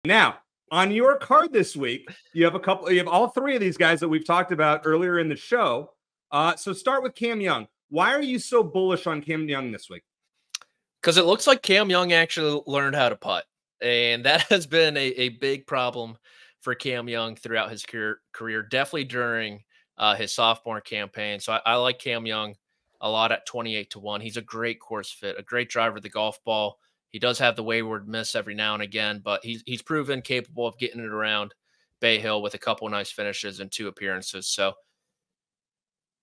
Now, on your card this week, you have all three of these guys that we've talked about earlier in the show. So start with Cam Young. Why are you so bullish on Cam Young this week? Because it looks like Cam Young actually learned how to putt. And that has been a big problem for Cam Young throughout his career, definitely during his sophomore campaign. So I like Cam Young a lot at 28-1. He's a great course fit, a great driver of the golf ball. He does have the wayward miss every now and again, but he's proven capable of getting it around Bay Hill with a couple of nice finishes and 2 appearances. So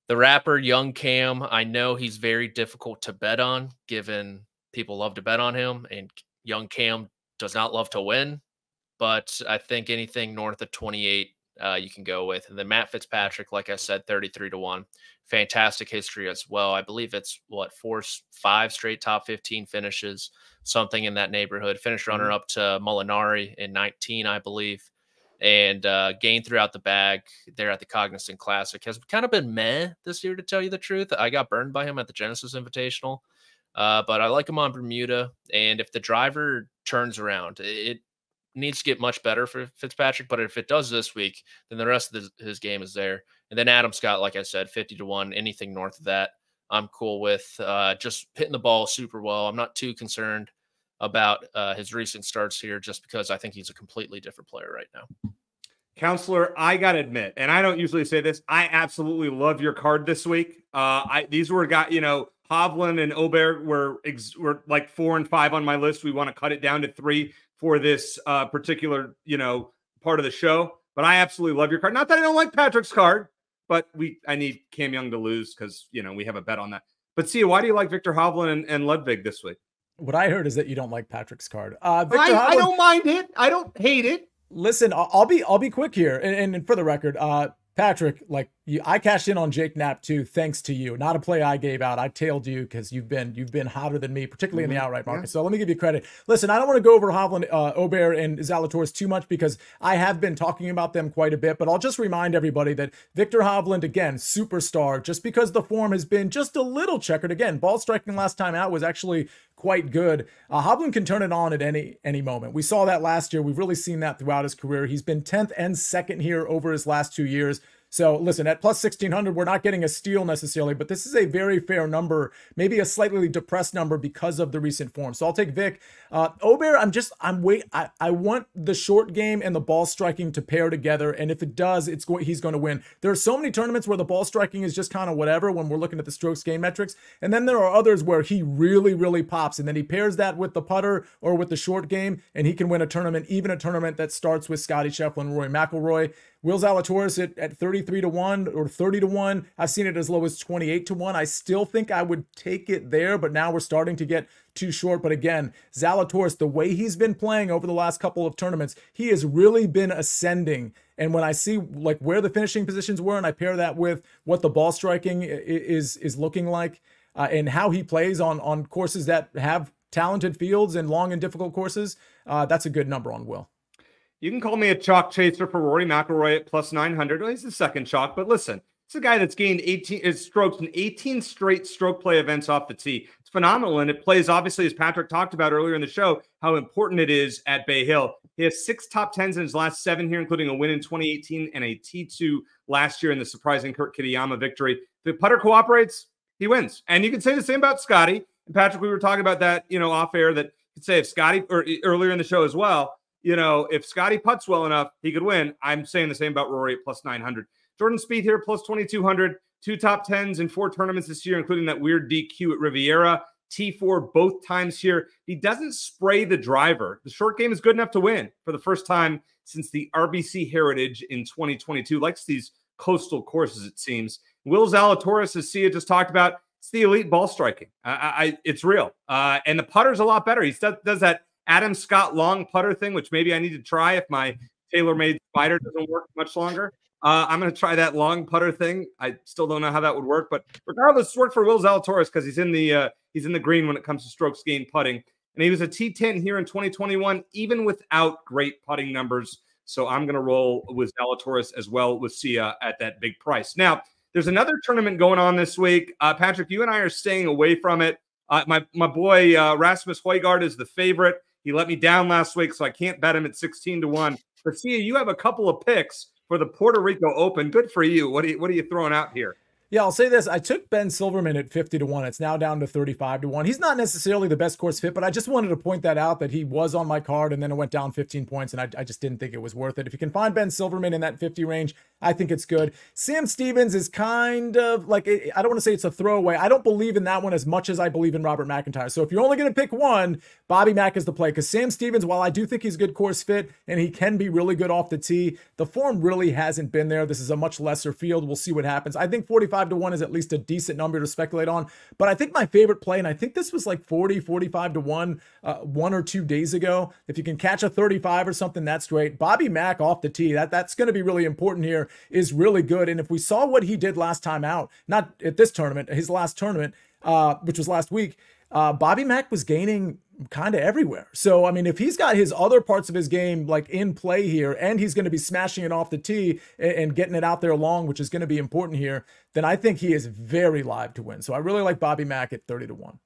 the rapper Young Cam, I know he's very difficult to bet on, given people love to bet on him, and Young Cam does not love to win. But I think anything north of 28, you can go with. And then Matt Fitzpatrick, like I said, 33-1. Fantastic history as well. I believe it's 5 straight top 15 finishes, something in that neighborhood. Finished runner up to Molinari in 19, I believe. And gained throughout the bag there at the Cognizant Classic. Has kind of been meh this year, to tell you the truth. I got burned by him at the Genesis Invitational. But I like him on Bermuda. And if the driver turns around, it needs to get much better for Fitzpatrick. But if it does this week, then the rest of his game is there. And then Adam Scott, like I said, 50-1, anything north of that, I'm cool with. Just hitting the ball super well. I'm not too concerned about his recent starts here, just because I think he's a completely different player right now. Counselor, I got to admit, and I don't usually say this, I absolutely love your card this week. These were Hovland and Aubert were like 4 and 5 on my list. We want to cut it down to 3 for this particular, part of the show. But I absolutely love your card. Not that I don't like Patrick's card, but I need Cam Young to lose because, we have a bet on that. But Sia, why do you like Victor Hovland and Ludwig this week? What I heard is that you don't like Patrick's card. Victor Hovland, I don't mind it. I don't hate it. Listen, I'll be quick here. And for the record, Patrick, I cashed in on Jake Knapp too, thanks to you. Not a play I gave out. I tailed you because you've been hotter than me, particularly in the outright market. Yeah. So let me give you credit. Listen, I don't want to go over Hovland, Aubert, and Zalatoris too much because I have been talking about them quite a bit. But I'll just remind everybody that Victor Hovland, again, superstar, just because the form has been just a little checkered. Again, ball striking last time out was actually quite good. Hovland can turn it on at any moment. We saw that last year. We've really seen that throughout his career. He's been 10th and 2nd here over his last 2 years. So listen, at plus 1,600, we're not getting a steal necessarily, but this is a very fair number, maybe a slightly depressed number because of the recent form. So I'll take Vic. Aubert, I want the short game and the ball striking to pair together. And if it does, he's going to win. There are so many tournaments where the ball striking is just kind of whatever when we're looking at the strokes game metrics. And then there are others where he really, really pops. And then he pairs that with the putter or with the short game, and he can win a tournament, even a tournament that starts with Scottie Scheffler and Rory McIlroy. Will Zalatoris at 33-1 or 30-1. I've seen it as low as 28-1. I still think I would take it there, but now we're starting to get too short. But again, Zalatoris, the way he's been playing over the last couple of tournaments, he has really been ascending. And when I see where the finishing positions were, and I pair that with what the ball striking is looking like, and how he plays on courses that have talented fields and long and difficult courses, that's a good number on Will. You can call me a chalk chaser for Rory McIlroy at plus 900. Well, he's the second chalk, but listen, it's a guy that's gained 18 strokes in 18 straight stroke play events off the tee. It's phenomenal, and it plays, obviously, as Patrick talked about earlier in the show, how important it is at Bay Hill. He has 6 top 10s in his last 7 here, including a win in 2018 and a T2 last year in the surprising Kurt Kitayama victory. If the putter cooperates, he wins. And you can say the same about Scottie. And Patrick, we were talking about that, off air, that you could say if Scottie, or earlier in the show as well, if Scottie putts well enough, he could win. I'm saying the same about Rory at plus 900. Jordan Spieth here, plus 2,200. 2 top 10s in 4 tournaments this year, including that weird DQ at Riviera. T4 both times here. He doesn't spray the driver. The short game is good enough to win for the first time since the RBC Heritage in 2022. Likes these coastal courses, it seems. Will Zalatoris, as Sia just talked about, it's the elite ball striking. It's real. And the putter's a lot better. He does that Adam Scott long putter thing, which maybe I need to try if my TaylorMade Spider doesn't work much longer. I'm going to try that long putter thing. I still don't know how that would work, but regardless, it's worked for Will Zalatoris because he's in the green when it comes to strokes gained putting. And he was a T10 here in 2021, even without great putting numbers. So I'm going to roll with Zalatoris as well with Sia at that big price. Now, there's another tournament going on this week. Patrick, you and I are staying away from it. My boy Rasmus Højgaard is the favorite. He let me down last week, so I can't bet him at 16-1. But see, you have a couple of picks for the Puerto Rico Open. Good for you. What are you throwing out here? Yeah, I'll say this. I took Ben Silverman at 50-1. It's now down to 35-1. He's not necessarily the best course fit, but I just wanted to point that out, that he was on my card and then it went down 15 points, and I just didn't think it was worth it. If you can find Ben Silverman in that 50 range, I think it's good. Sam Stevens is kind of like, I don't want to say it's a throwaway. I don't believe in that one as much as I believe in Robert McIntyre. So if you're only going to pick one, Bobby Mack is the play, because Sam Stevens, while I do think he's good course fit and he can be really good off the tee, the form really hasn't been there. This is a much lesser field. We'll see what happens. I think 45-1 is at least a decent number to speculate on, but I think my favorite play, and I think this was like 45-1 1 or 2 days ago. If you can catch a 35 or something, that's great. Bobby Mack off the tee, that's going to be really important here, is really good. And if we saw what he did last time out, not at this tournament, his last tournament, which was last week, Bobby Mack was gaining kind of everywhere. So, I mean, if he's got his other parts of his game like in play here, and he's going to be smashing it off the tee and getting it out there long, which is going to be important here, then I think he is very live to win. So I really like Bobby Mack at 30-1.